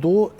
2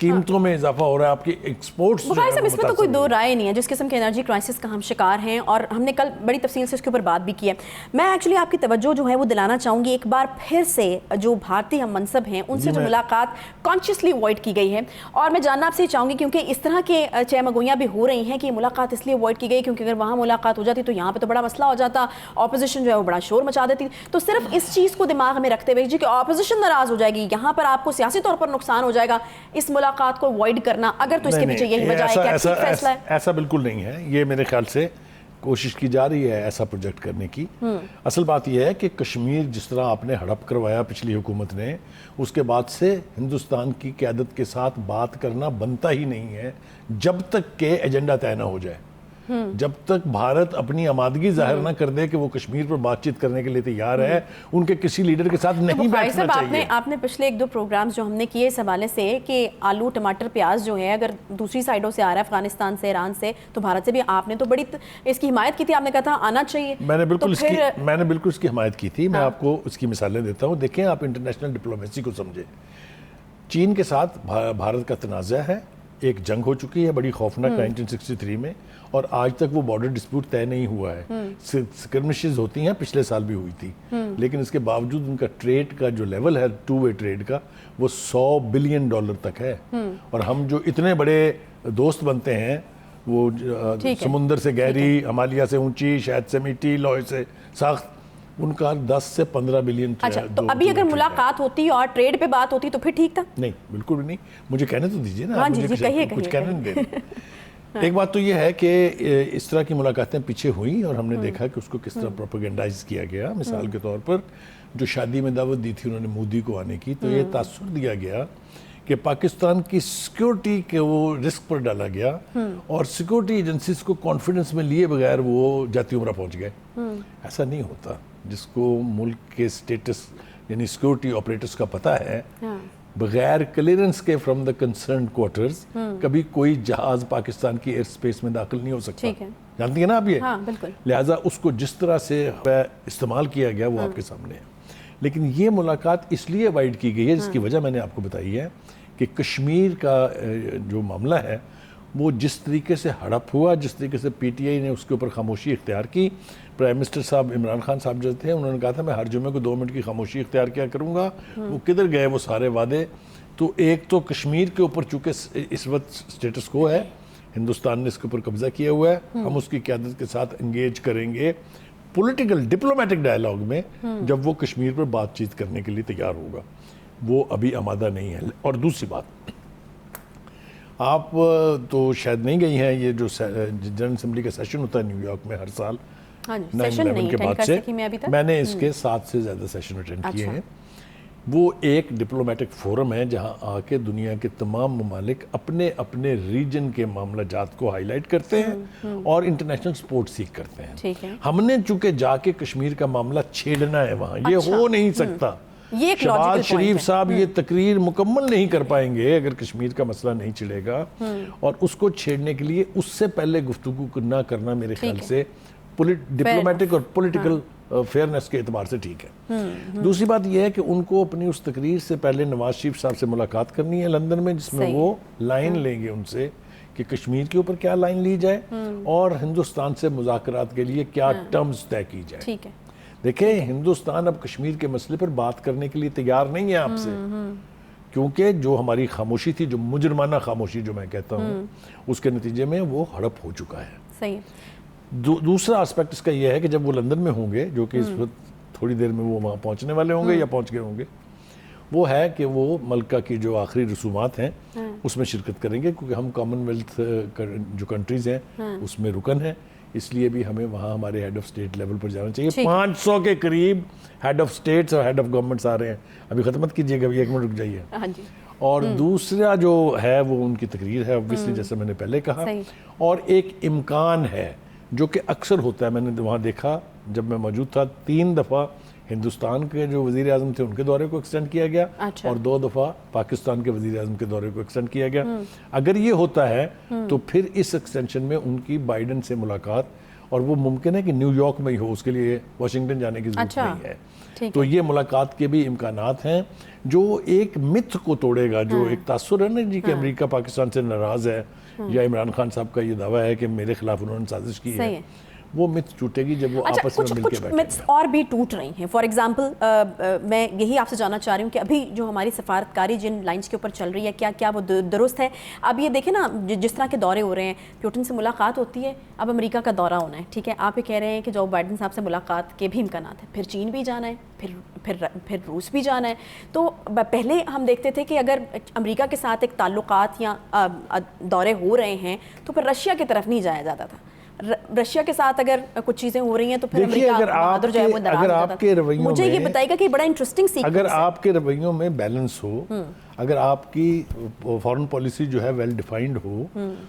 قیمتوں میں اضافہ ہو رہا ہے, آپ کی ایکسپورٹس جو بخاری ہے صاحب وہ اس میں تو کوئی دو رائے نہیں ہے, جس قسم کے انرجی کرائسس کا ہم شکار ہیں, اور ہم نے کل بڑی تفصیل سے اس کے اوپر بات بھی کی ہے. میں ایکچولی آپ کی توجہ جو ہے وہ دلانا چاہوں گی ایک بار پھر سے جو بھارتی ہم منصب ہیں ان سے جو ملاقات کانشیسلی اوائڈ کی گئی ہے, اور میں جاننا آپ سے چاہوں گی کیونکہ اس طرح کے چہمگوئیاں بھی ہو رہی ہیں کہ یہ ملاقات اس لیے اوائڈ کی گئی کیونکہ اگر وہاں ملاقات ہو جاتی تو یہاں پہ تو بڑا مسئلہ ہو جاتا, اپوزیشن جو ہے وہ بڑا شور مچا دیتی. تو صرف اس چیز کو دماغ میں رکھتے ہوئے جی کہ اپوزیشن ناراض ہو جائے گی, یہاں پر آپ کو سیاسی طور پر نقصان ہو جائے گا, اس ملاقات کو اوائڈ کرنا اگر تو اس کے پیچھے یہی وجہ ہے کہ ٹھیک فیصلہ ہے؟ ایسا بالکل نہیں ہے. یہ میرے خیال سے کوشش کی جا رہی ہے ایسا پروجیکٹ کرنے کی. اصل بات یہ ہے کہ کشمیر جس طرح آپ نے ہڑپ کروایا پچھلی حکومت نے, اس کے بعد سے ہندوستان کی قیادت کے ساتھ بات کرنا بنتا ہی نہیں ہے جب تک کہ ایجنڈا طے نہ ہو جائے. جب تک بھارت اپنی آمادگی ظاہر نہ کر دے کہ وہ کشمیر پر بات چیت کرنے کے لیے تیار ہے, ان کے کسی لیڈر کے ساتھ نہیں بیٹھنا چاہیے. آپ نے پچھلے ایک دو پروگرامز جو ہم نے کیے اس حوالے سے کہ آلو ٹماٹر پیاز جو ہے اگر دوسری سائڈوں سے آ رہا ہے, افغانستان سے, ایران سے, تو بھارت سے بھی آپ نے تو بڑی اس کی حمایت کی تھی, آپ نے کہا تھا آنا چاہیے. میں نے بالکل اس کی حمایت کی تھی. میں آپ کو اس کی مثالیں دیتا ہوں. دیکھیں آپ انٹرنیشنل ڈپلومیسی کو سمجھیں. چین کے ساتھ بھارت کا تنازع ہے, ایک جنگ ہو چکی ہے بڑی خوفناک 1963 میں, اور آج تک وہ بارڈر ڈسپیوٹ طے نہیں ہوا ہے. سکرمشز ہوتی ہیں, پچھلے سال بھی ہوئی تھی, لیکن اس کے باوجود ان کا ٹریڈ کا جو لیول ہے ٹو وے ٹریڈ کا وہ $100 بلین تک ہے. اور ہم جو اتنے بڑے دوست بنتے ہیں, وہ سمندر سے گہری, ہمالیہ سے اونچی, شہد سے میٹھی, لوہے سے سخت, ان کا 10 سے 15 بلین. اچھا, تو ابھی اگر ملاقات ہوتی اور ٹریڈ پہ بات ہوتی تو پھر ٹھیک تھا؟ نہیں, بالکل بھی نہیں. مجھے کہنے تو دیجیے نا, ہاں جی کہیے کچھ کہنے نہیں دے رہے. ایک بات تو یہ ہے کہ اس طرح کی ملاقاتیں پیچھے ہوئیں اور ہم نے دیکھا کہ اس کو کس طرح پروپیگنڈائز کیا گیا. مثال کے طور پر جو شادی میں دعوت دی تھی انہوں نے مودی کو آنے کی, تو یہ تاثر دیا گیا کہ پاکستان کی سیکیورٹی کے وہ رسک پر ڈالا گیا, اور سیکیورٹی ایجنسیز کو کانفیڈنس میں لیے بغیر وہ جاتی عمرہ پہنچ گئے. ایسا نہیں ہوتا. جس کو ملک کے سٹیٹس یعنی سیکیورٹی آپریٹرز کا پتہ ہے, بغیر کلیئرنس کے فرام دا کنسرنڈ کوارٹرز کبھی کوئی جہاز پاکستان کی ایئر سپیس میں داخل نہیں ہو سکتا. جانتی ہیں نا آپ یہ؟ لہٰذا اس کو جس طرح سے استعمال کیا گیا وہ آپ کے سامنے ہے. لیکن یہ ملاقات اس لیے اوائڈ کی گئی ہے, جس کی وجہ میں نے آپ کو بتائی ہے کہ کشمیر کا جو معاملہ ہے وہ جس طریقے سے ہڑپ ہوا, جس طریقے سے پی ٹی آئی نے اس کے اوپر خاموشی اختیار کی. پرائم منسٹر صاحب عمران خان صاحب جو تھے انہوں نے کہا تھا میں ہر جمعے کو 2 منٹ کی خاموشی اختیار کیا کروں گا. وہ کدھر گئے وہ سارے وعدے؟ تو ایک تو کشمیر کے اوپر چونکہ اس وقت سٹیٹس کو ہے, ہندوستان نے اس کے اوپر قبضہ کیا ہوا ہے, ہم اس کی قیادت کے ساتھ انگیج کریں گے پولیٹیکل ڈپلومیٹک ڈائلاگ میں جب وہ کشمیر پر بات چیت کرنے کے لیے تیار ہوگا. وہ ابھی آمادہ نہیں ہے. اور دوسری بات, آپ تو شاید نہیں گئی ہیں, یہ جو جنرل اسمبلی کا سیشن ہوتا ہے نیو یارک میں ہر سال 9/11 کے بعد سے, میں نے اس کے 7 سے زیادہ سیشن اٹینڈ کیے ہیں. وہ ایک ڈپلومیٹک فورم ہے جہاں آ کے دنیا کے تمام ممالک اپنے اپنے ریجن کے معاملہ جات کو ہائی لائٹ کرتے ہیں اور انٹرنیشنل سپورٹ سیکھ کرتے ہیں. ہم نے چونکہ جا کے کشمیر کا معاملہ چھیڑنا ہے وہاں, یہ ہو نہیں سکتا. شہباز شریف صاحب یہ تقریر مکمل نہیں کر پائیں گے اگر کشمیر کا مسئلہ نہیں چھڑے گا, اور اس کو چھیڑنے کے لیے اس سے پہلے گفتگو نہ کرنا میرے خیال سے ڈپلومیٹک اور پولیٹیکل فیئرنس کے اعتبار سے ٹھیک ہے. دوسری بات یہ ہے کہ ان کو اپنی اس تقریر سے پہلے نواز شریف صاحب سے ملاقات کرنی ہے لندن میں, جس میں وہ لائن لیں گے ان سے کہ کشمیر کے اوپر کیا لائن لی جائے اور ہندوستان سے مذاکرات کے لیے کیا ٹرمز طے کی جائے. دیکھیں, ہندوستان اب کشمیر کے مسئلے پر بات کرنے کے لیے تیار نہیں ہے آپ سے, کیونکہ جو ہماری خاموشی تھی, جو مجرمانہ خاموشی جو میں کہتا ہوں, اس کے نتیجے میں وہ ہڑپ ہو چکا ہے. صحیح. دوسرا اسپیکٹ اس کا یہ ہے کہ جب وہ لندن میں ہوں گے, جو کہ اس وقت تھوڑی دیر میں وہ وہاں پہنچنے والے ہوں گے یا پہنچ گئے ہوں گے, وہ ہے کہ وہ ملکہ کی جو آخری رسومات ہیں اس میں شرکت کریں گے, کیونکہ ہم کامن ویلتھ جو کنٹریز ہیں اس میں رکن ہیں. اس لیے بھی ہمیں وہاں ہمارے ہیڈ آف اسٹیٹ لیول پر جانا چاہیے. 500 کے قریب ہیڈ آف اسٹیٹس اور ہیڈ آف گورنمنٹس آ رہے ہیں. ابھی ختم مت کیجیے گا, 1 منٹ رک جائیے. اور دوسرا جو ہے وہ ان کی تقریر ہے obviously, جیسے میں نے پہلے کہا. اور ایک امکان ہے جو کہ اکثر ہوتا ہے, میں نے وہاں دیکھا جب میں موجود تھا, 3 دفعہ ہندوستان کے جو وزیر اعظم تھے ان کے دورے کو ایکسٹینڈ کیا گیا, اور 2 دفعہ پاکستان کے وزیر اعظم کے دورے کو ایکسٹینڈ کیا گیا. اگر یہ ہوتا ہے تو پھر اس ایکسٹینشن میں ان کی بائیڈن سے ملاقات اور وہ ممکن ہے کہ نیو یارک میں ہی ہو, اس کے لیے واشنگٹن جانے کی ضرورت نہیں ہے. تو یہ ملاقات کے بھی امکانات ہیں جو ایک متھ کو توڑے گا, جو ایک تاثر ہے نا جی کہ امریکہ پاکستان سے ناراض ہے, یا عمران خان صاحب کا یہ دعویٰ ہے کہ میرے خلاف انہوں نے سازش کی ہے, وہ مت ٹوٹے گی جب وہ آپس میں مل کے بیٹھیں گے. کچھ متس اور بھی ٹوٹ رہی ہیں. فار ایگزامپل میں یہی آپ سے جاننا چاہ رہی ہوں کہ ابھی جو ہماری سفارتکاری جن لائنز کے اوپر چل رہی ہے, کیا وہ درست ہے؟ اب یہ دیکھیں نا, جس طرح کے دورے ہو رہے ہیں, پیوٹن سے ملاقات ہوتی ہے, اب امریکہ کا دورہ ہونا ہے, ٹھیک ہے, آپ یہ کہہ رہے ہیں کہ جو بائیڈن صاحب سے ملاقات کے بھی امکانات ہیں, پھر چین بھی جانا ہے, پھر روس بھی جانا ہے. تو پہلے ہم دیکھتے تھے کہ اگر امریکہ کے ساتھ ایک تعلقات یا دورے ہو رہے ہیں تو پھر رشیا کی طرف نہیں جایا جاتا تھا. رشیا کے ساتھ اگر کچھ چیزیں ہو رئی ہیں تو پھر امریکہ جو ہے وہ اگر آپ کے رویوں مجھے یہ بتائے گا کہ بڑا انٹرسٹنگ سیکوینس ہے. اگر آپ کے رویوں میں بیلنس ہو, اگر آپ کی فارن پالیسی جو ہے ویل ڈیفائنڈ ہو,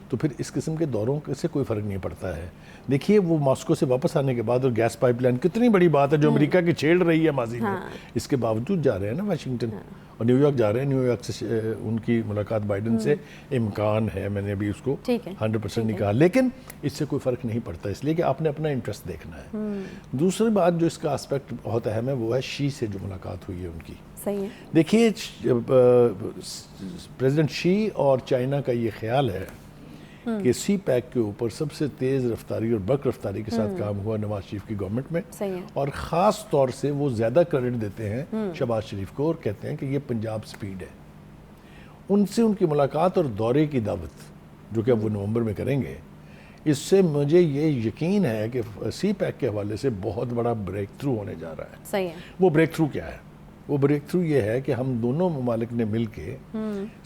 تو پھر اس قسم کے دوروں سے کوئی فرق نہیں پڑتا ہے. دیکھیے وہ ماسکو سے واپس آنے کے بعد, اور گیس پائپ لائن کتنی بڑی بات ہے جو امریکہ کی چھیڑ رہی ہے ماضی میں, اس کے باوجود جا رہے ہیں نا واشنگٹن اور نیو یارک جا رہے ہیں. نیو یارک سے ان کی ملاقات بائیڈن سے امکان ہے, میں نے ابھی اس کو 100% نہیں کہا, لیکن اس سے کوئی فرق نہیں پڑتا, اس لیے کہ آپ نے اپنا انٹرسٹ دیکھنا ہے. دوسری بات جو اس کا اسپیکٹ بہت اہم ہے وہ ہے شی سے جو ملاقات ہوئی ہے ان کی. صحیح ہے. دیکھیے پریزیڈنٹ شی اور چائنا کا یہ خیال ہے کہ سی پیک کے اوپر سب سے تیز رفتاری اور برق رفتاری کے ساتھ کام ہوا نواز شریف کی گورنمنٹ میں, اور خاص طور سے وہ زیادہ کریڈٹ دیتے ہیں شہباز شریف کو, اور کہتے ہیں کہ یہ پنجاب سپیڈ ہے. ان سے ان کی ملاقات اور دورے کی دعوت جو کہ اب وہ نومبر میں کریں گے, اس سے مجھے یہ یقین ہے کہ سی پیک کے حوالے سے بہت بڑا بریک تھرو ہونے جا رہا ہے. صحیح ہے. وہ بریک تھرو کیا ہے؟ وہ بریک تھرو یہ ہے کہ ہم دونوں ممالک نے مل کے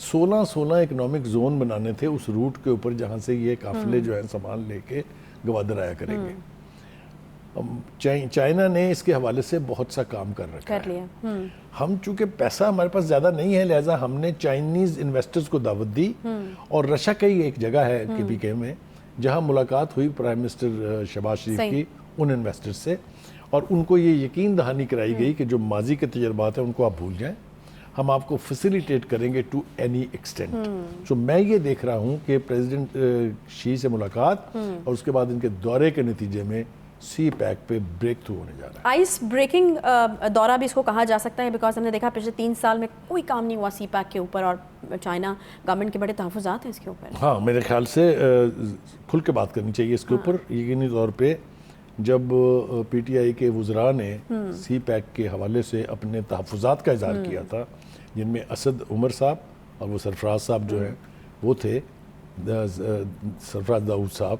16 اکنامک زون بنانے تھے اس روٹ کے اوپر جہاں سے یہ قافلے جو ہیں سامان لے کے گوادر آیا کریں گے. چائنا نے اس کے حوالے سے بہت سا کام کر رکھا ہے. ہم چونکہ پیسہ ہمارے پاس زیادہ نہیں ہے, لہٰذا ہم نے چائنیز انویسٹرز کو دعوت دی, اور رشیا کا ہی ایک جگہ ہے کے پی کے میں جہاں ملاقات ہوئی پرائم منسٹر شہباز شریف کی ان انویسٹرز سے, اور ان کو یہ یقین دہانی کرائی گئی کہ جو ماضی کے تجربات ہیں ان کو آپ بھول جائیں, ہم آپ کو فیسیلیٹیٹ کریں گے ٹو اینی ایکسٹینٹ. سو میں یہ دیکھ رہا ہوں کہ پریزیڈنٹ شی سے ملاقات اور اس کے بعد ان کے دورے کے نتیجے میں سی پیک پہ بریک تھرو ہونے جا رہا ہے. آئس بریکنگ دورہ بھی اس کو کہا جا سکتا ہے, بیکاز ہم نے دیکھا پچھلے 3 سال میں کوئی کام نہیں ہوا سی پیک کے اوپر, اور چائنا گورنمنٹ کے بڑے تحفظات ہیں اس کے اوپر. ہاں, میرے خیال سے کھل کے بات کرنی چاہیے اس کے اوپر. یقینی طور پہ جب پی ٹی آئی کے وزراء نے سی پیک کے حوالے سے اپنے تحفظات کا اظہار کیا تھا, جن میں اسد عمر صاحب اور وہ سرفراز صاحب جو ہیں وہ تھے, سرفراز داؤد صاحب,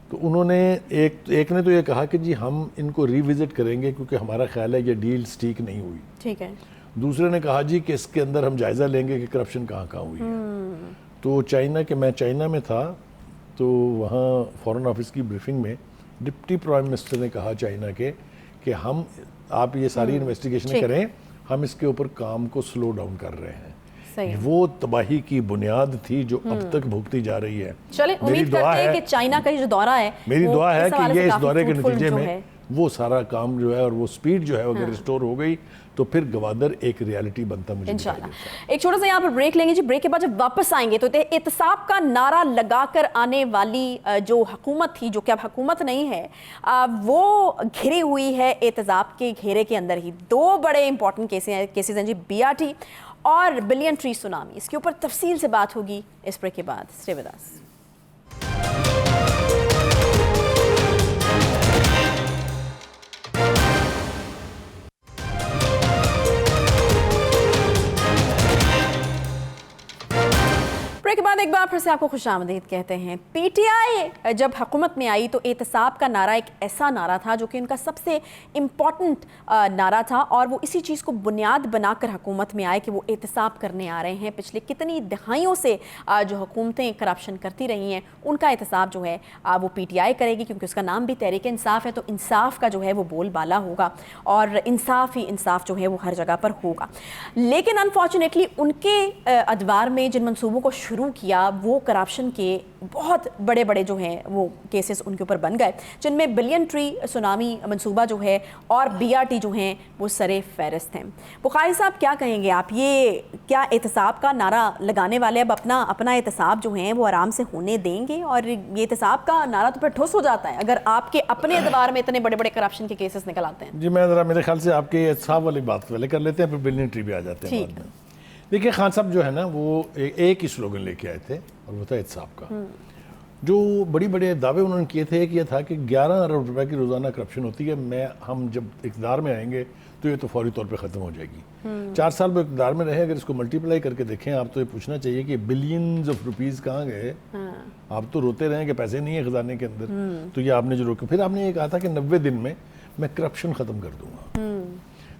تو انہوں نے ایک نے تو یہ کہا کہ جی ہم ان کو ری وزٹ کریں گے کیونکہ ہمارا خیال ہے یہ ڈیل سٹیک نہیں ہوئی. ٹھیک ہے. دوسرے نے کہا جی کہ اس کے اندر ہم جائزہ لیں گے کہ کرپشن کہاں ہوئی ہے. تو میں چائنا میں تھا, تو وہاں فورن آفس کی بریفنگ میں ڈپٹی پرائم منسٹر نے کہا چائنا کے کہ ہم آپ یہ ساری انویسٹیگیشن کریں, ہم اس کے اوپر کام کو سلو ڈاؤن کر رہے ہیں. وہ تباہی کی بنیاد تھی جو اب تک بھگتی جا رہی ہے. چلیں امید کرتے ہیں کہ چائنا کا جو دورہ ہے, میری دعا ہے کہ یہ اس دورے کے نتیجے میں وہ سارا کام جو ہے اور وہ سپیڈ جو ہے اگر ریسٹور ہو گئی تو پھر گوادر ایک ریالٹی بنتا مجھے انشاءاللہ. ایک چھوٹا سا یہاں پر بریک لیں گے جی. بریک کے بعد جب واپس آئیں گے تو احتساب کا نعرہ لگا کر آنے والی جو حکومت تھی, جو کہ اب حکومت نہیں ہے, وہ گھری ہوئی ہے احتساب کے گھیرے کے اندر ہی. 2 بڑے امپورٹنٹ کیسز ہیں جی, BRT اور بلین ٹری سونامی. اس کے اوپر تفصیل سے بات ہوگی اس بریک کے بعد. Stay with us. بریک کے بعد ایک بار پھر سے آپ کو خوش آمدید کہتے ہیں. پی ٹی آئی جب حکومت میں آئی تو احتساب کا نعرہ ایک ایسا نعرہ تھا جو کہ ان کا سب سے امپورٹنٹ نعرہ تھا, اور وہ اسی چیز کو بنیاد بنا کر حکومت میں آئے کہ وہ احتساب کرنے آ رہے ہیں. پچھلے کتنی دہائیوں سے جو حکومتیں کرپشن کرتی رہی ہیں ان کا احتساب جو ہے وہ پی ٹی آئی کرے گی, کیونکہ اس کا نام بھی تحریک انصاف ہے, تو انصاف کا جو ہے وہ بول بالا ہوگا, اور انصاف ہی انصاف جو ہے وہ ہر جگہ پر ہوگا. لیکن انفارچونیٹلی ان کے ادوار میں جن منصوبوں کو شروع کیا کیا وہ کرپشن کے بہت بڑے بڑے جو ہیں وہ کیسز ان کے اوپر بن گئے، جن میں بلین ٹری سونامی منصوبہ جو ہے اور BRT جو ہیں وہ سر فہرست ہیں۔ بخاری صاحب کیا کہیں گے آپ، یہ کیا احتساب کا نعرہ لگانے والے اب اپنا احتساب جو ہیں وہ آرام سے ہونے دیں گے؟ اور یہ احتساب کا نعرہ تو پھر ٹھوس ہو جاتا ہے اگر آپ کے اپنے ادوار میں اتنے بڑے بڑے کرپشن کے کیسز نکل آتے ہیں۔ جی میں ذرا میرے خیال سے آپ کے احتساب والی بات پہلے کر لیتے ہیں، پھر بلین ٹری بھی آ جاتے ہیں بعد میں۔ دیکھیے خان صاحب جو ہے نا وہ ایک ہی سلوگن لے کے آئے تھے اور وہ تھا احتساب کا۔ جو بڑی بڑے دعوے انہوں نے کیے تھے کہ یہ تھا کہ 11 ارب روپے کی روزانہ کرپشن ہوتی ہے، ہم جب اقتدار میں آئیں گے تو یہ تو فوری طور پہ ختم ہو جائے گی۔ 4 سال وہ اقتدار میں رہے، اگر اس کو ملٹیپلائی کر کے دیکھیں آپ تو یہ پوچھنا چاہیے کہ بلینز آف روپیز کہاں گئے؟ آپ تو روتے رہے کہ پیسے نہیں ہیں خزانے کے اندر، تو یہ آپ نے جو روکے۔ پھر آپ نے یہ کہا تھا کہ 90 دن میں کرپشن ختم کر دوں گا۔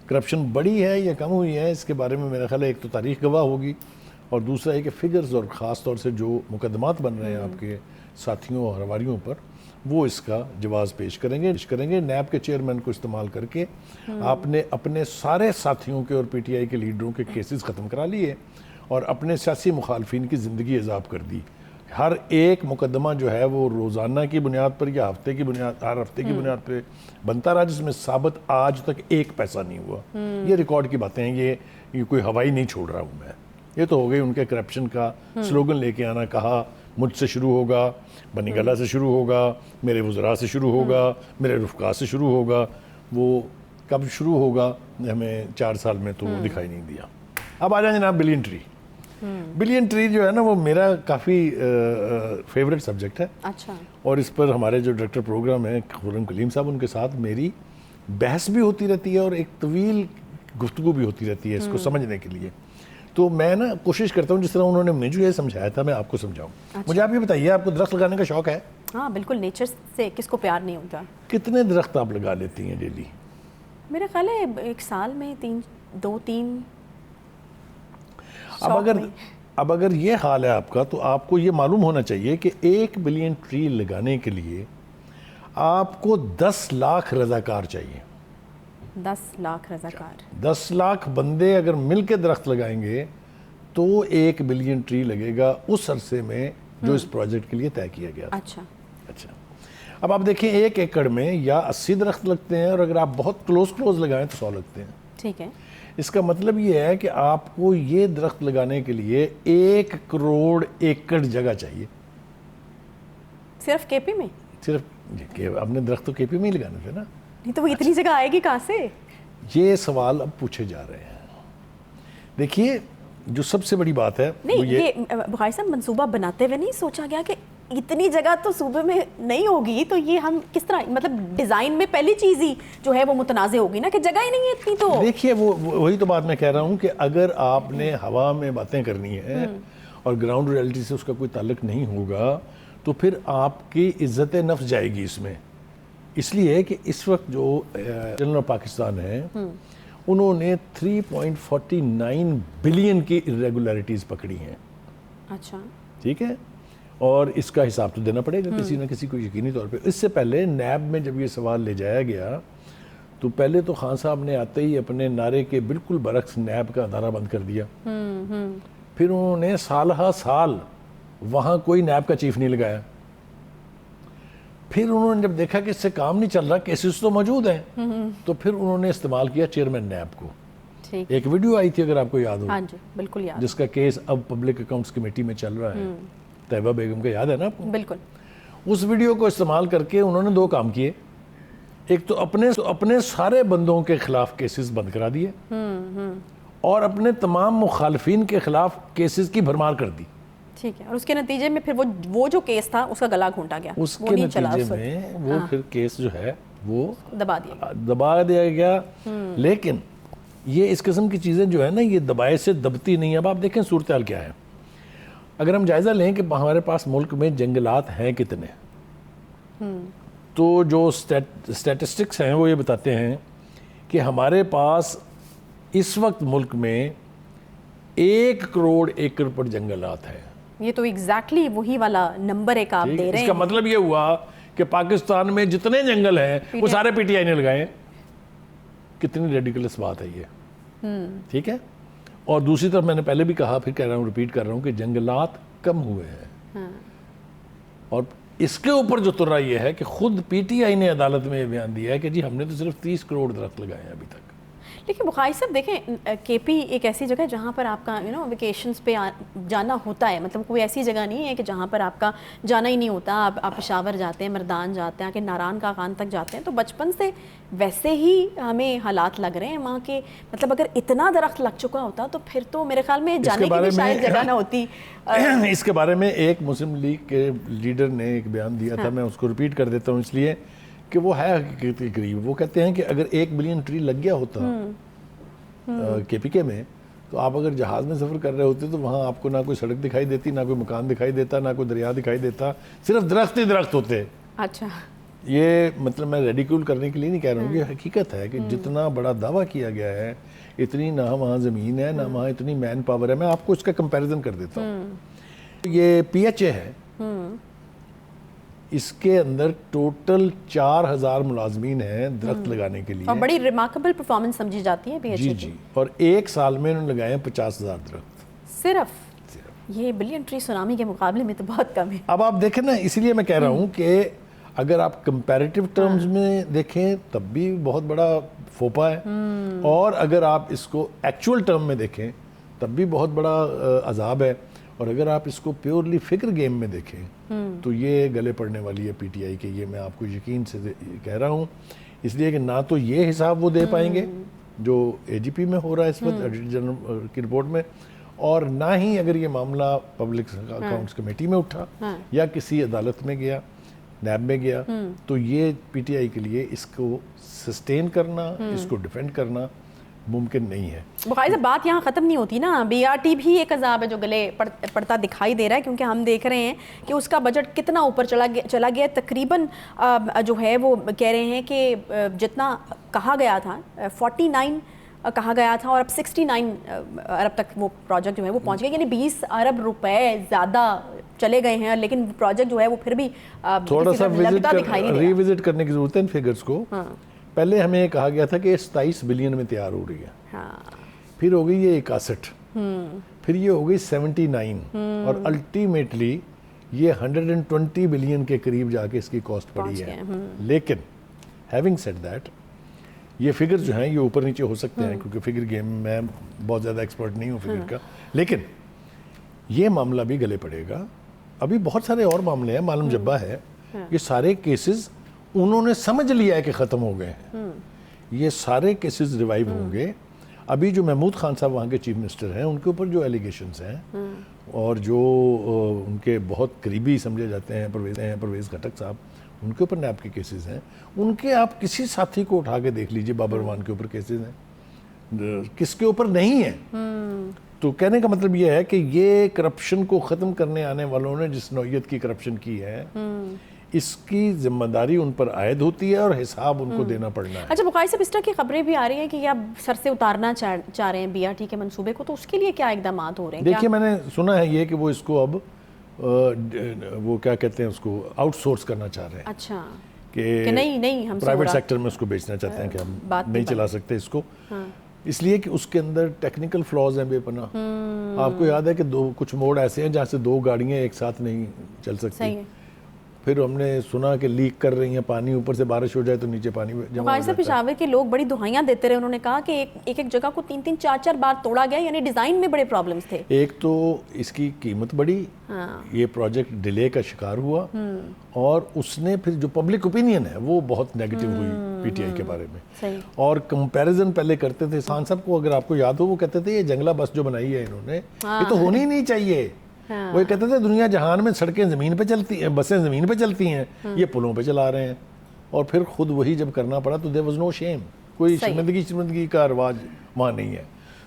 کرپشن بڑی ہے یا کم ہوئی ہے اس کے بارے میں میرا خیال ہے ایک تو تاریخ گواہ ہوگی، اور دوسرا ہے کہ فگرز اور خاص طور سے جو مقدمات بن رہے ہیں آپ کے ساتھیوں اور ہواریوں پر وہ اس کا جواز پیش کریں گے۔ نیب کے چیئرمین کو استعمال کر کے آپ نے اپنے سارے ساتھیوں کے اور PTI کے لیڈروں کے کیسز ختم کرا لیے اور اپنے سیاسی مخالفین کی زندگی عذاب کر دی۔ ہر ایک مقدمہ جو ہے وہ روزانہ کی بنیاد پر یا ہر ہفتے کی بنیاد پہ بنتا رہا، جس میں ثابت آج تک 1 پیسہ نہیں ہوا۔ یہ ریکارڈ کی باتیں ہیں، یہ کوئی ہوائی نہیں چھوڑ رہا ہوں میں۔ یہ تو ہو گئی ان کے کرپشن کا سلوگن لے کے آنا، کہا مجھ سے شروع ہوگا، بنی گلہ سے شروع ہوگا، میرے وزراء سے شروع ہوگا، میرے رفقا سے شروع ہوگا۔ وہ کب شروع ہوگا ہمیں 4 سال میں تو دکھائی نہیں دیا۔ اب آ جائیں جناب بلین ٹری۔ بلین ٹری جو ہے نا وہ میرا کافی فیوریٹ سبجیکٹ ہے۔ اچھا۔ اور اس پر ہمارے جو ڈائریکٹر پروگرام ہیں خرم کلیم صاحب، ان کے ساتھ میری بحث بھی ہوتی رہتی ہے اور ایک طویل گفتگو بھی ہوتی رہتی ہے اس کو سمجھنے کے لیے۔ تو میں نا کوشش کرتا ہوں جس طرح انہوں نے مجھے یہ سمجھایا تھا میں آپ کو سمجھاؤں۔ مجھے آپ یہ بتائیے، آپ کو درخت لگانے کا شوق ہے؟ ہاں بالکل، نیچر سے کس کو پیار نہیں ہوتا۔ کتنے درخت آپ لگا لیتی ہیں ڈیلی؟ میرا خیال ہے 1 سال میں 2-3۔ اب اگر یہ حال ہے آپ کا تو آپ کو یہ معلوم ہونا چاہیے کہ 1 بلین ٹری لگانے کے لیے آپ کو 10 لاکھ رضاکار چاہیے۔ 10 لاکھ رضاکار، 10 لاکھ بندے اگر مل کے درخت لگائیں گے تو 1 بلین ٹری لگے گا اس عرصے میں جو اس پروجیکٹ کے لیے طے کیا گیا۔ اچھا۔ اب آپ دیکھیں 1 ایکڑ میں یا 80 درخت لگتے ہیں، اور اگر آپ بہت کلوز لگائیں تو 100 لگتے ہیں۔ ٹھیک ہے۔ اس کا مطلب یہ ہے کہ آپ کو یہ درخت لگانے کے لیے 1 کروڑ ایکڑ جگہ چاہیے۔ صرف KP میں؟ صرف آپ نے درخت تو KP میں ہی لگانے تھے نا۔ نہیں تو وہ اتنی جگہ آئے گی کہاں سے؟ یہ سوال اب پوچھے جا رہے ہیں۔ دیکھیے جو سب سے بڑی بات ہے نہیں، یہ بخاری صاحب منصوبہ بناتے ہوئے نہیں سوچا گیا کہ اتنی جگہ تو صوبے میں نہیں ہوگی، تو یہ ہم کس طرح، مطلب ڈیزائن میں پہلی چیز ہی جو ہے وہ متنازع ہوگی نا کہ جگہ ہی نہیں ہے اتنی۔ تو دیکھیے وہی تو بات میں کہہ رہا ہوں کہ اگر آپ نے ہوا میں باتیں کرنی ہے اور گراؤنڈ ریئلٹی سے اس کا کوئی تعلق نہیں ہوگا تو پھر آپ کی عزت نفس جائے گی اس میں۔ اس لیے کہ اس وقت جو جنرل پاکستان ہے انہوں نے 3.49 بلین کی irregularities پکڑی ہیں۔ اچھا، ٹھیک ہے، اور اس کا حساب تو دینا پڑے گا کسی نہ کسی کو یقینی طور پہ۔ اس سے پہلے نیب میں جب یہ سوال لے جایا گیا تو پہلے تو خان صاحب نے آتے ہی اپنے نعرے کے بالکل برعکس نیب کا ادارہ بند کر دیا۔ پھر انہوں نے سال ہا سال وہاں کوئی نیب کا چیف نہیں لگایا۔ پھر انہوں نے جب دیکھا کہ اس سے کام نہیں چل رہا، کیسز تو موجود ہیں، تو پھر انہوں نے استعمال کیا چیئرمین نیب کو۔ ایک ویڈیو آئی تھی اگر آپ کو یاد ہو، ہاں جی بالکل یاد، جس کا کیس اب پبلک اکاؤنٹس کمیٹی میں چل رہا ہے، طیبہ بیگم کا، یاد ہے نا آپ کو؟ بالکل۔ اس ویڈیو کو استعمال کر کے انہوں نے 2 کام کیے۔ ایک تو اپنے سارے بندوں کے خلاف کیسز بند کرا دیے اور اپنے تمام مخالفین کے خلاف کیسز کی بھرمار کر دی۔ ٹھیک ہے، اور اس کے نتیجے میں پھر وہ جو کیس تھا اس کا گلا گھونٹا گیا، اس کے نتیجے میں وہ پھر کیس جو ہے وہ دبا دیا گیا۔ لیکن یہ اس قسم کی چیزیں جو ہے نا یہ دبائے سے دبتی نہیں۔ اب آپ دیکھیں صورتحال کیا ہے۔ اگر ہم جائزہ لیں کہ ہمارے پاس ملک میں جنگلات ہیں کتنے، تو جو اسٹیٹسٹکس ہیں وہ یہ بتاتے ہیں کہ ہمارے پاس اس وقت ملک میں 1 کروڑ ایکڑ پر جنگلات ہیں۔ یہ تو ایگزیکٹلی وہی والا نمبر ایک آپ دے رہے ہیں۔ اس کا مطلب یہ ہوا کہ پاکستان میں جتنے جنگل ہیں وہ سارے PTI نے لگائے ہیں۔ کتنی ریڈیکلس بات ہے یہ، ٹھیک ہے۔ اور دوسری طرف میں نے پہلے بھی کہا، پھر کہہ رہا ہوں، ریپیٹ کر رہا ہوں کہ جنگلات کم ہوئے ہیں. اور اس کے اوپر جو ترا یہ ہے کہ خود پی ٹی آئی نے عدالت میں یہ بیان دیا ہے کہ جی ہم نے تو صرف 30 کروڑ درخت لگائے ہیں ابھی تک. لیکن بخاری صاحب دیکھیں کے پی ایک ایسی جگہ ہے جہاں پر آپ کا ویکیشنز پہ جانا ہوتا ہے. مطلب کوئی ایسی جگہ نہیں ہے کہ جہاں پر آپ کا جانا ہی نہیں ہوتا. آپ پشاور جاتے ہیں, مردان جاتے ہیں, کہ ناران کا خان تک جاتے ہیں, تو بچپن سے ویسے ہی ہمیں حالات لگ رہے ہیں وہاں کے. مطلب اگر اتنا درخت لگ چکا ہوتا تو پھر تو میرے خیال میں جانے کی بھی شاید جگہ نہ ہوتی. اس کے بارے میں ایک مسلم لیگ کے لیڈر نے ایک بیان دیا تھا, میں اس کو ریپیٹ کر دیتا ہوں اس لیے کہ وہ ہے حقیقت کے قریب. وہ کہتے ہیں کہ اگر 1 بلین ٹری لگ گیا ہوتا کے پی کے میں, تو آپ اگر جہاز میں سفر کر رہے ہوتے تو وہاں آپ کو نہ کوئی سڑک دکھائی دیتی, نہ کوئی مکان دکھائی دیتا, نہ کوئی دریا دکھائی دیتا, صرف درخت ہی درخت ہوتے. اچھا, یہ مطلب میں ریڈیکول کرنے کے لیے نہیں کہہ رہا ہوں, یہ حقیقت ہے کہ جتنا بڑا دعویٰ کیا گیا ہے, اتنی نہ وہاں زمین ہے, نہ وہاں اتنی مین پاور ہے. میں آپ کو اس کا کمپیریزن کر دیتا ہوں. یہ پی ایچ اے ہے, اس کے اندر ٹوٹل 4000 ملازمین ہیں درخت لگانے کے لیے, اور بڑی ریمارکیبل پرفارمنس سمجھی جاتی ہے پی ایچ اے کی. اور ایک سال میں انہوں نے لگائے ہیں 50,000 درخت صرف. یہ بلین ٹری سونامی کے مقابلے میں تو بہت کم ہے. اب آپ دیکھیں نا, اسی لیے میں کہہ رہا ہوں کہ اگر آپ کمپیریٹیو ٹرمز میں دیکھیں تب بھی بہت بڑا فوپا ہے, اور اگر آپ اس کو ایکچول ٹرم میں دیکھیں تب بھی بہت بڑا عذاب ہے, اور اگر آپ اس کو پیورلی فگر گیم میں دیکھیں تو یہ گلے پڑنے والی ہے پی ٹی آئی کے. یہ میں آپ کو یقین سے کہہ رہا ہوں, اس لیے کہ نہ تو یہ حساب وہ دے پائیں گے جو اے جی پی میں ہو رہا ہے اس وقت ایڈیٹر جنرل کی رپورٹ میں, اور نہ ہی اگر یہ معاملہ پبلک اکاؤنٹس کمیٹی میں اٹھا یا کسی عدالت میں گیا, نیب میں گیا, تو یہ پی ٹی آئی کے لیے اس کو سسٹین کرنا, اس کو ڈیفینڈ کرنا ممکن نہیں ہے. بخاری صاحب بات یہاں ختم نہیں ہوتی نا. بی آر ٹی بھی ایک عذاب ہے جو گلے پڑتا دکھائی دے رہا ہے, کیونکہ ہم دیکھ رہے ہیں کہ اس کا بجٹ کتنا اوپر چلا گیا. تقریباً جو ہے وہ کہہ رہے ہیں کہ جتنا کہا گیا تھا 49 کہا گیا تھا, اور اب 69 ارب تک وہ پروجیکٹ جو ہے وہ پہنچ گیا. یعنی 20 ارب روپے زیادہ چلے گئے ہیں, لیکن پروجیکٹ جو ہے وہ پھر بھی تھوڑا سا ری وزٹ کرنے کی ضرورت ہے ان فگرز کو. پہلے ہمیں یہ کہا گیا تھا کہ 27 بلین میں تیار ہو رہی ہے, پھر ہو گئی یہ 61, پھر یہ ہو گئی 79, اور الٹیمیٹلی یہ 120 بلین کے قریب جا کے اس کی کاسٹ پڑی ہے. لیکن ہیونگ سیڈ دیٹ, یہ فگر جو ہیں یہ اوپر نیچے ہو سکتے ہیں, کیونکہ فگر گیم میں بہت زیادہ ایکسپرٹ نہیں ہوں فگر کا, لیکن یہ معاملہ بھی گلے پڑے گا. ابھی بہت سارے اور معاملے ہیں, معلوم جبہ ہے, یہ سارے کیسز انہوں نے سمجھ لیا ہے کہ ختم ہو گئے ہیں. یہ سارے کیسز ریوائیو ہوں گے. ابھی جو محمود خان صاحب وہاں کے چیف منسٹر ہیں, ان کے اوپر جو ایلیگیشنز ہیں اور جو ان کے بہت قریبی سمجھے جاتے ہیں پرویز خٹک صاحب, ان کے اوپر نیب کے کیسز ہیں. ان کے آپ کسی ساتھی کو اٹھا کے دیکھ لیجئے, بابر روان کے اوپر کیسز ہیں, کس کے اوپر نہیں ہیں. تو کہنے کا مطلب یہ ہے کہ یہ کرپشن کو ختم کرنے آنے والوں نے جس نوعیت کی کرپشن کی ہے, اس کی ذمہ داری ان پر عائد ہوتی ہے اور حساب ان کو دینا پڑنا ہے. اچھا بخاری صاحب, اس طرح کی خبریں بھی آ رہی ہیں کہ یہ اب سر سے اتارنا چاہ رہے ہیں بی آر ٹی کے منصوبے کو, تو اس کے لیے کیا اقدامات ہو رہے ہیں؟ دیکھیے میں نے سنا ہے یہ کہ وہ اس کو اب وہ کیا کہتے ہیں اس کو آؤٹ سورس کرنا چاہ رہے ہیں. اچھا, کہ نہیں ہم پرائیویٹ سیکٹر میں اس کو بیچنا چاہتے ہیں کہ ہم نہیں چلا سکتے اس کو, اس لیے کہ اس کے اندر ٹیکنیکل فلاز ہیں بے پناہ. آپ کو یاد ہے کہ کچھ موڑ ایسے ہیں جہاں سے 2 گاڑیاں ایک ساتھ نہیں چل سکتی. پھر ہم نے سنا کہ لیک کر رہی ہیں پانی, اوپر سے بارش ہو جائے تو نیچے پانی جمع ہو جاتا ہے. پشاور کے لوگ بڑی دہائیاں دیتے رہے, انہوں نے کہا کہ ایک جگہ کو 3 4 بار توڑا گیا, یعنی ڈیزائن میں بڑے پرابلمز تھے. ایک تو اس کی قیمت بڑی, یہ پروجیکٹ ڈیلے کا شکار ہوا, اور اس نے پھر جو پبلک اوپینین ہے وہ بہت نیگیٹو ہوئی پی ٹی آئی کے بارے میں. اور کمپیریزن پہلے کرتے تھے خان صاحب کو, اگر آپ کو یاد ہو, وہ کہتے تھے یہ جنگلہ بس جو بنائی ہے انہوں نے, یہ تو ہونی نہیں چاہیے. وہ کہتے تھے دنیا جہان میں سڑکیں زمین پہ چلتی ہیں, بسیں زمین پہ چلتی ہیں, یہ پلوں پہ چلا رہے ہیں. اور پھر خود وہی جب کرنا پڑا تو there was no shame, کوئی شرمندگی کا رواج وہاں نہیں ہے.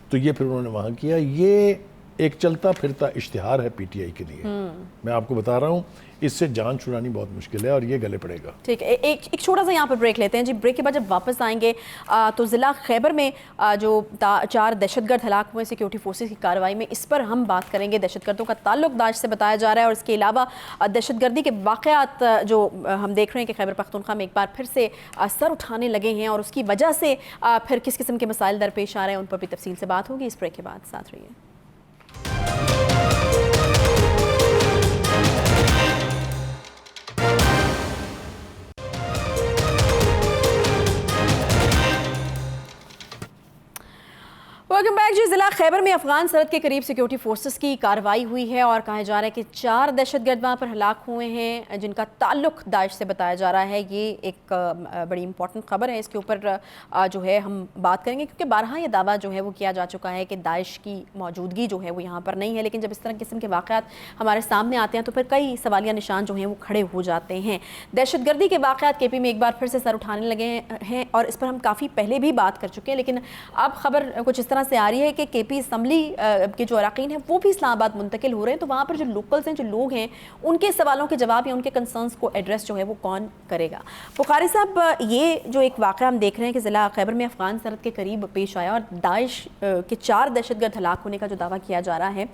تو یہ پھر انہوں نے وہاں کیا. یہ ایک چلتا پھرتا اشتہار ہے پی ٹی آئی کے لیے. میں آپ کو بتا رہا ہوں اس سے جان چھڑانی بہت مشکل ہے, اور یہ گلے پڑے گا. ٹھیک ہے, ایک چھوٹا سا یہاں پر بریک لیتے ہیں جی. بریک کے بعد جب واپس آئیں گے تو ضلع خیبر میں جو 4 دہشت گرد ہلاک ہوئے سیکیورٹی فورسز کی کارروائی میں, اس پر ہم بات کریں گے. دہشت گردوں کا تعلق داعش سے بتایا جا رہا ہے, اور اس کے علاوہ دہشت گردی کے واقعات جو ہم دیکھ رہے ہیں کہ خیبر پختونخوا میں ایک بار پھر سے سر اٹھانے لگے ہیں, اور اس کی وجہ سے پھر کس قسم کے مسائل درپیش آ رہے ہیں, ان پر بھی تفصیل سے بات ہوگی. اس بریک کے بعد ساتھ رہیے. ویلکم بیک جی. ضلع خیبر میں افغان سرحد کے قریب سیکیورٹی فورسز کی کارروائی ہوئی ہے اور کہا جا رہا ہے کہ 4 دہشت گرد وہاں پر ہلاک ہوئے ہیں جن کا تعلق داعش سے بتایا جا رہا ہے. یہ ایک بڑی امپورٹنٹ خبر ہے. اس کے اوپر جو ہے ہم بات کریں گے کیونکہ بارہا یہ دعویٰ جو ہے وہ کیا جا چکا ہے کہ داعش کی موجودگی جو ہے وہ یہاں پر نہیں ہے, لیکن جب اس طرح قسم کے واقعات ہمارے سامنے آتے ہیں تو پھر کئی سوالیہ نشان جو ہیں وہ کھڑے ہو جاتے ہیں. دہشت گردی کے واقعات کے پی میں ایک بار پھر سے سر اٹھانے لگے ہیں اور اس پر ہم کافی پہلے بھی بات کر چکے ہیں, لیکن اب خبر کچھ اس طرح سے آ رہی ہے کہ کے پی اسمبلی کے جو اراکین ہیں وہ بھی اسلام آباد منتقل ہو رہے ہیں. تو وہاں پر جو لوکلز ہیں, جو لوگ ہیں, ان کے سوالوں کے جواب یا ان کے کنسرنز کو ایڈریس جو ہے وہ کون کرے گا؟ بخاری صاحب, یہ جو ایک واقعہ ہم دیکھ رہے ہیں کہ ضلع خیبر میں افغان سرحد کے قریب پیش آیا اور داعش کے 4 دہشت گرد ہلاک ہونے کا جو دعویٰ کیا جا رہا ہے,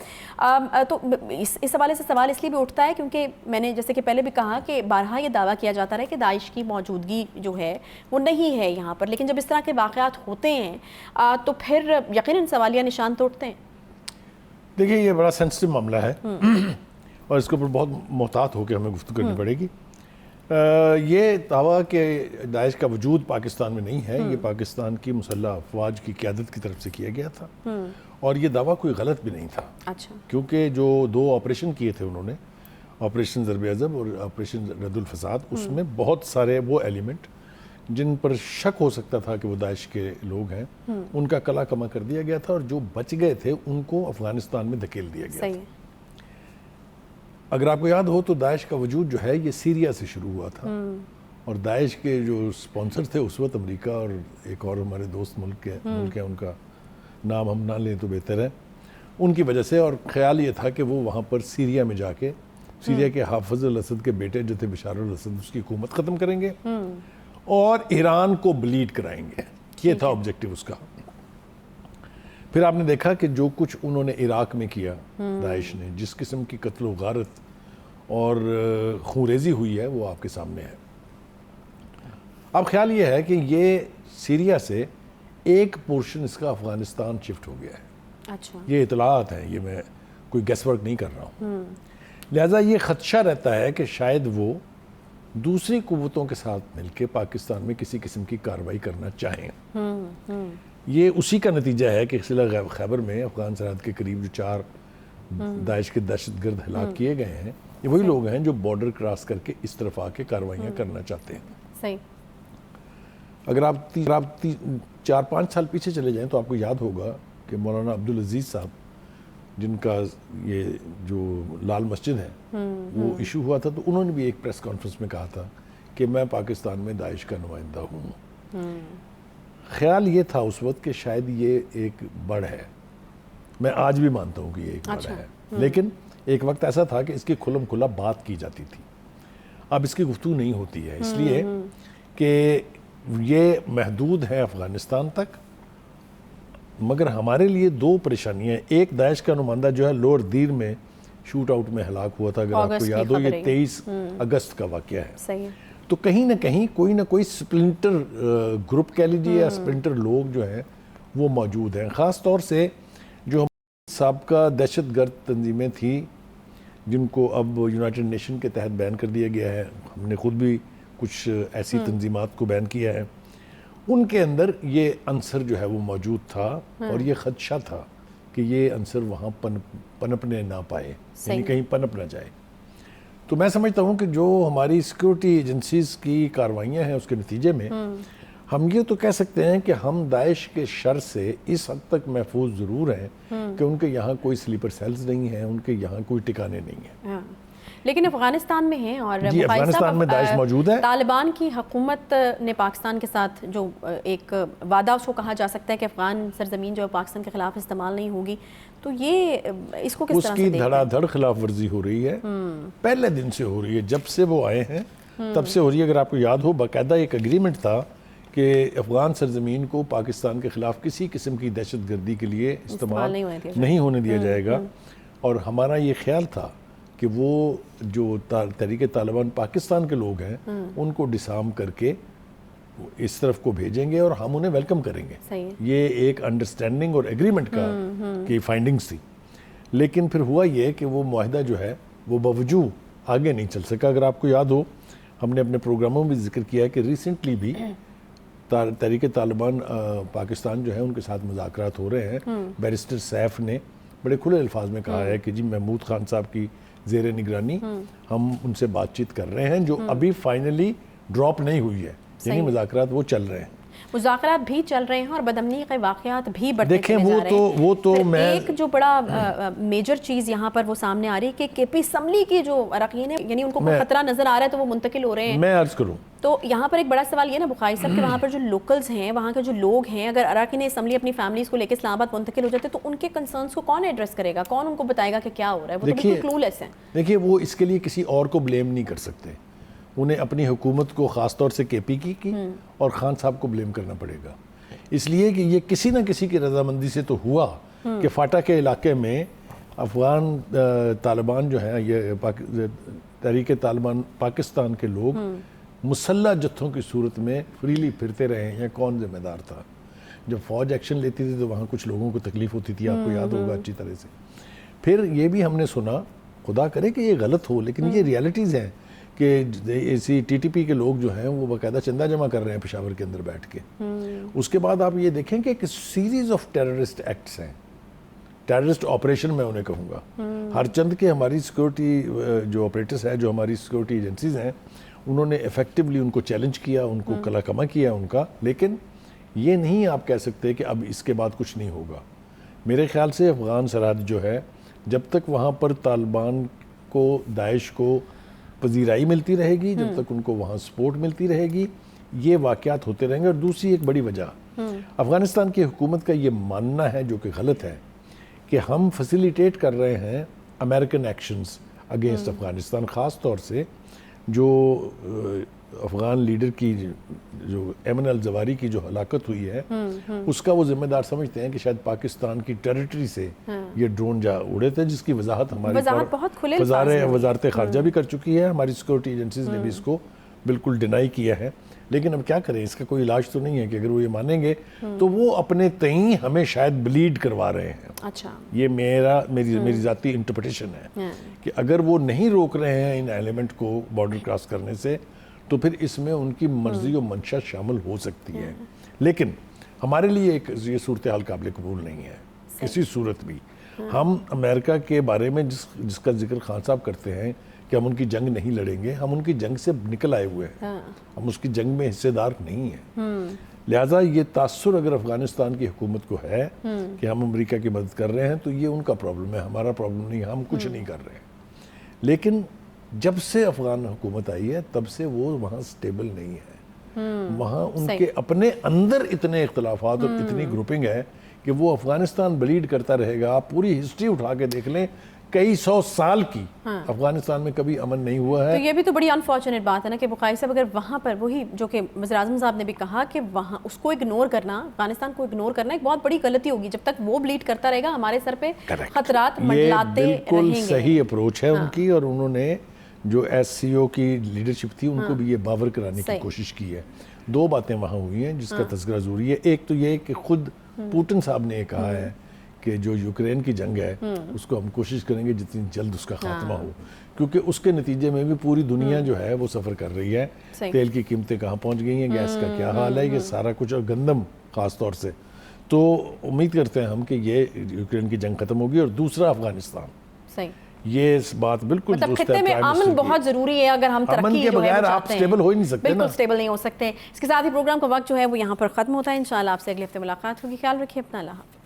تو اس حوالے سے سوال اس لیے بھی اٹھتا ہے کیونکہ میں نے جیسے کہ پہلے بھی کہا کہ بارہا یہ دعویٰ کیا جاتا رہا کہ داعش کی موجودگی جو ہے وہ نہیں ہے یہاں پر, لیکن جب اس طرح کے واقعات ہوتے ہیں تو پھر یقیناً سوالیہ نشان تو اٹھتے ہیں. دیکھیے, یہ بڑا سینسٹیو معاملہ ہے اور اس کے اوپر بہت محتاط ہو کے ہمیں گفتگو کرنی پڑے گی. یہ دعویٰ کہ داعش کا وجود پاکستان میں نہیں ہے, یہ پاکستان کی مسلح افواج کی قیادت کی طرف سے کیا گیا تھا اور یہ دعویٰ کوئی غلط بھی نہیں تھا. اچھا. کیونکہ جو 2 آپریشن کیے تھے انہوں نے, آپریشن ضرب اعظم اور آپریشن رد الفساد, اس میں بہت سارے وہ ایلیمنٹ جن پر شک ہو سکتا تھا کہ وہ داعش کے لوگ ہیں ان کا کلا کما کر دیا گیا تھا اور جو بچ گئے تھے ان کو افغانستان میں دھکیل دیا گیا تھا. اگر آپ کو یاد ہو تو داعش کا وجود جو ہے یہ سیریا سے شروع ہوا تھا اور داعش کے جو سپانسر تھے اس وقت امریکہ اور ایک اور ہمارے دوست ملک ہے, ان کا نام ہم نہ لیں تو بہتر ہے, ان کی وجہ سے. اور خیال یہ تھا کہ وہ وہاں پر سیریا میں جا کے سیریا کے حافظ الاسد کے بیٹے جو تھے بشار الاسد, اس کی حکومت ختم کریں گے اور ایران کو بلیڈ کرائیں گے. یہ تھا آبجیکٹیو اس کا. پھر آپ نے دیکھا کہ جو کچھ انہوں نے عراق میں کیا داعش نے, جس قسم کی قتل و غارت اور خونریزی ہوئی ہے وہ آپ کے سامنے ہے. اب خیال یہ ہے کہ یہ سیریا سے ایک پورشن اس کا افغانستان شفٹ ہو گیا ہے. اچھا. یہ اطلاعات ہیں, یہ میں کوئی گیس ورک نہیں کر رہا ہوں. لہٰذا یہ خدشہ رہتا ہے کہ شاید وہ دوسری قوتوں کے ساتھ مل کے پاکستان میں کسی قسم کی کارروائی کرنا چاہیں. یہ اسی کا نتیجہ ہے کہ ضلع خیبر میں افغان سرحد کے قریب جو 4 داعش کے دہشت گرد ہلاک کیے گئے ہیں, یہ وہی لوگ ہیں جو بارڈر کراس کر کے اس طرف آ کے کارروائیاں کرنا چاہتے ہیں. صحیح. اگر آپ 4-5 سال پیچھے چلے جائیں تو آپ کو یاد ہوگا کہ مولانا عبدالعزیز صاحب, جن کا یہ جو لال مسجد ہے وہ ایشو ہوا تھا, تو انہوں نے بھی ایک پریس کانفرنس میں کہا تھا کہ میں پاکستان میں داعش کا نمائندہ ہوں. خیال یہ تھا اس وقت کہ شاید یہ ایک بڑھ ہے. میں آج بھی مانتا ہوں کہ یہ ایک بڑھ ہے, لیکن ایک وقت ایسا تھا کہ اس کی کھلم کھلا بات کی جاتی تھی. اب اس کی گفتگو نہیں ہوتی ہے, اس لیے کہ یہ محدود ہے افغانستان تک. مگر ہمارے لیے 2 پریشانیاں ہیں. ایک, داعش کا نمائندہ جو ہے لوور دیر میں شوٹ آؤٹ میں ہلاک ہوا تھا, اگر آپ کو یاد ہو, یہ 23 اگست کا واقعہ ہے. صحیح. تو کہیں نہ کہیں کوئی نہ کوئی سپلنٹر گروپ کہہ لیجیے یا سپلنٹر لوگ جو ہیں وہ موجود ہیں. خاص طور سے جو سابقہ دہشت گرد تنظیمیں تھیں جن کو اب یونائٹڈ نیشن کے تحت بین کر دیا گیا ہے, ہم نے خود بھی کچھ ایسی تنظیمات کو بین کیا ہے, ان کے اندر یہ عنصر جو ہے وہ موجود تھا اور یہ خدشہ تھا کہ یہ عنصر وہاں پنپنے نہ پائے, یعنی کہیں پنپ نہ جائے. تو میں سمجھتا ہوں کہ جو ہماری سیکیورٹی ایجنسیز کی کارروائیاں ہیں اس کے نتیجے میں ہم یہ تو کہہ سکتے ہیں کہ ہم داعش کے شر سے اس حد تک محفوظ ضرور ہیں کہ ان کے یہاں کوئی سلیپر سیلز نہیں ہیں, ان کے یہاں کوئی ٹھکانے نہیں ہیں. لیکن افغانستان میں ہیں اور جی, افغانستان میں داعش موجود ہے. طالبان کی حکومت نے پاکستان کے ساتھ جو ایک وعدہ, اس کو کہا جا سکتا ہے کہ افغان سرزمین جو پاکستان کے خلاف استعمال نہیں ہوگی, تو یہ اس کو کس طرح سے اس کی دھڑا دھڑ خلاف ورزی ہو رہی ہے. پہلے دن سے ہو رہی ہے, جب سے وہ آئے ہیں تب سے ہو رہی ہے. اگر آپ کو یاد ہو, باقاعدہ ایک اگریمنٹ تھا کہ افغان سرزمین کو پاکستان کے خلاف کسی قسم کی دہشت گردی کے لیے استعمال نہیں ہونے دیا جائے گا. اور ہمارا یہ خیال تھا کہ وہ جو تحریک طالبان پاکستان کے لوگ ہیں ان کو ڈسارم کر کے اس طرف کو بھیجیں گے اور ہم انہیں ویلکم کریں گے. یہ ایک انڈرسٹینڈنگ اور ایگریمنٹ کا کی فائنڈنگز تھی. لیکن پھر ہوا یہ کہ وہ معاہدہ جو ہے وہ باوجود آگے نہیں چل سکا. اگر آپ کو یاد ہو, ہم نے اپنے پروگراموں میں ذکر کیا ہے کہ ریسنٹلی بھی تحریک طالبان پاکستان جو ہے ان کے ساتھ مذاکرات ہو رہے ہیں. بیرسٹر سیف نے بڑے کھلے الفاظ میں کہا ہے کہ جی محمود خان صاحب کی زیر نگرانی ہم ان سے بات چیت کر رہے ہیں جو ابھی فائنلی ڈراپ نہیں ہوئی ہے, یعنی مذاکرات وہ چل رہے ہیں. مذاکرات بھی چل رہے ہیں اور بدامنی کے واقعات بھی بڑھتے چلے جا رہے ہیں. وہ تو میں ایک جو بڑا میجر چیز یہاں پر وہ سامنے آ رہی ہے کہ کے پی اسمبلی کی جو اراکین ہیں, یعنی ان کو کوئی خطرہ نظر آ رہا ہے تو وہ منتقل ہو رہے ہیں. میں عرض کروں تو یہاں پر ایک بڑا سوال یہ نا بخاری صاحب کہ وہاں پر جو لوکلز ہیں, وہاں کے جو لوگ ہیں, اگر اراکین اسمبلی اپنی فیملیز کو لے کے اسلام آباد منتقل ہو جاتے تو ان کے کنسرنس کو کون ایڈریس کرے گا, کون ان کو بتائے گا کہ کیا ہو رہا ہے؟ وہ تو بالکل کلو لیس ہیں. دیکھیے وہ اس کے لیے کسی اور کو بلیم نہیں کر سکتے, انہیں اپنی حکومت کو خاص طور سے کے پی کی اور خان صاحب کو بلیم کرنا پڑے گا, اس لیے کہ یہ کسی نہ کسی کی رضامندی سے تو ہوا کہ فاٹا کے علاقے میں افغان طالبان جو ہیں, یہ تحریک طالبان پاکستان کے لوگ مسلح جتھوں کی صورت میں فریلی پھرتے رہے ہیں. کون ذمہ دار تھا؟ جب فوج ایکشن لیتی تھی تو وہاں کچھ لوگوں کو تکلیف ہوتی تھی, آپ کو یاد ہوگا اچھی طرح سے. پھر یہ بھی ہم نے سنا, خدا کرے کہ یہ غلط ہو لیکن یہ ریالٹیز ہیں کہ ایسی ٹی ٹی پی کے لوگ جو ہیں وہ باقاعدہ چندہ جمع کر رہے ہیں پشاور کے اندر بیٹھ کے. اس کے بعد آپ یہ دیکھیں کہ ایک سیریز آف ٹیررسٹ ایکٹس ہیں, ٹیررسٹ آپریشن میں انہیں کہوں گا. ہر چند کے ہماری سیکورٹی جو آپریٹرز ہیں, جو ہماری سیکورٹی ایجنسیز ہیں, انہوں نے ایفیکٹولی ان کو چیلنج کیا, ان کو کلا کما کیا ان کا, لیکن یہ نہیں آپ کہہ سکتے کہ اب اس کے بعد کچھ نہیں ہوگا. میرے خیال سے افغان سرحد جو ہے, جب تک وہاں پر طالبان کو, داعش کو پذیرائی ملتی رہے گی, جب تک ان کو وہاں سپورٹ ملتی رہے گی, یہ واقعات ہوتے رہیں گے. اور دوسری ایک بڑی وجہ افغانستان کی حکومت کا یہ ماننا ہے, جو کہ غلط ہے, کہ ہم فیسیلیٹیٹ کر رہے ہیں امریکن ایکشنز اگینسٹ افغانستان, خاص طور سے جو افغان لیڈر کی جو ایمن الزواری کی جو ہلاکت ہوئی ہے, اس کا وہ ذمہ دار سمجھتے ہیں کہ شاید پاکستان کی ٹیریٹری سے یہ ڈرون جا اڑے تھے, جس کی وضاحت ہماری وزارت خارجہ بھی کر چکی ہے. ہماری سیکورٹی ایجنسیز نے بھی اس کو بالکل ڈینائی کیا ہے. لیکن اب کیا کریں, اس کا کوئی علاج تو نہیں ہے کہ اگر وہ یہ مانیں گے تو وہ اپنے تئیں ہمیں شاید بلیڈ کروا رہے ہیں. اچھا, یہ میری ذاتی انٹرپریٹیشن ہے کہ اگر وہ نہیں روک رہے ہیں ان ایلیمنٹ کو بارڈر کراس کرنے سے, تو پھر اس میں ان کی مرضی و منشا شامل ہو سکتی ہے. لیکن ہمارے لیے یہ صورتحال قابل قبول نہیں ہے کسی صورت بھی. ہم امریکہ کے بارے میں جس کا ذکر خان صاحب کرتے ہیں کہ ہم ان کی جنگ نہیں لڑیں گے, ہم ان کی جنگ سے نکل آئے ہوئے ہیں, ہم اس کی جنگ میں حصے دار نہیں ہیں. لہٰذا یہ تاثر اگر افغانستان کی حکومت کو ہے کہ ہم امریکہ کی مدد کر رہے ہیں تو یہ ان کا پرابلم ہے, ہمارا پرابلم نہیں, ہم کچھ نہیں کر رہے ہیں. لیکن جب سے افغان حکومت آئی ہے تب سے وہ وہاں سٹیبل نہیں ہے. وہاں ان کے اپنے اندر اتنے اختلافات اور اتنی گروپنگ ہے کہ وہ افغانستان بلیڈ کرتا رہے گا. آپ پوری ہسٹری اٹھا کے دیکھ لیں, کئی سو سال کی افغانستان میں کبھی امن نہیں ہوا ہے. تو یہ بھی تو بڑی انفارچونیٹ بات ہے نا کہ بخاری صاحب, اگر وہاں پر وہی جو کہ وزیر اعظم صاحب نے بھی کہا کہ وہاں اس کو اگنور کرنا, افغانستان کو اگنور کرنا ایک بہت بڑی غلطی ہوگی. جب تک وہ بلیڈ کرتا رہے گا ہمارے سر پہ خطرات منڈلاتے رہیں گے. یہ بالکل صحیح اپروچ ہے ان کی, اور انہوں نے جو ایس سی او کی لیڈرشپ تھی ان کو بھی یہ باور کرانے کی کوشش کی ہے. دو باتیں وہاں ہوئی ہیں جس کا تذکرہ ضروری ہے. ایک تو یہ کہ خود پوٹن صاحب نے یہ کہا ہے کہ جو یوکرین کی جنگ ہے اس کو ہم کوشش کریں گے جتنی جلد اس کا خاتمہ ہو, کیونکہ اس کے نتیجے میں بھی پوری دنیا جو ہے وہ سفر کر رہی ہے. تیل کی قیمتیں کہاں پہنچ گئی ہیں, گیس کا کیا حال ہے, یہ سارا کچھ, اور گندم خاص طور سے. تو امید کرتے ہیں ہم کہ یہ یوکرین کی جنگ ختم ہوگی. اور دوسرا افغانستان, یہ اس بات بالکل مطلب خطے میں امن بہت ضروری ہے. اگر ہم ترقی جو ہے وہ چاہتے ہیں, سٹیبل ہو ہی نہیں سکتے, بالکل سٹیبل نہیں ہو سکتے. اس کے ساتھ ہی پروگرام کا وقت جو ہے وہ یہاں پر ختم ہوتا ہے. انشاءاللہ آپ سے اگلے ہفتے ملاقات ہوگی. خیال رکھیے اپنا, اللہ حافظ.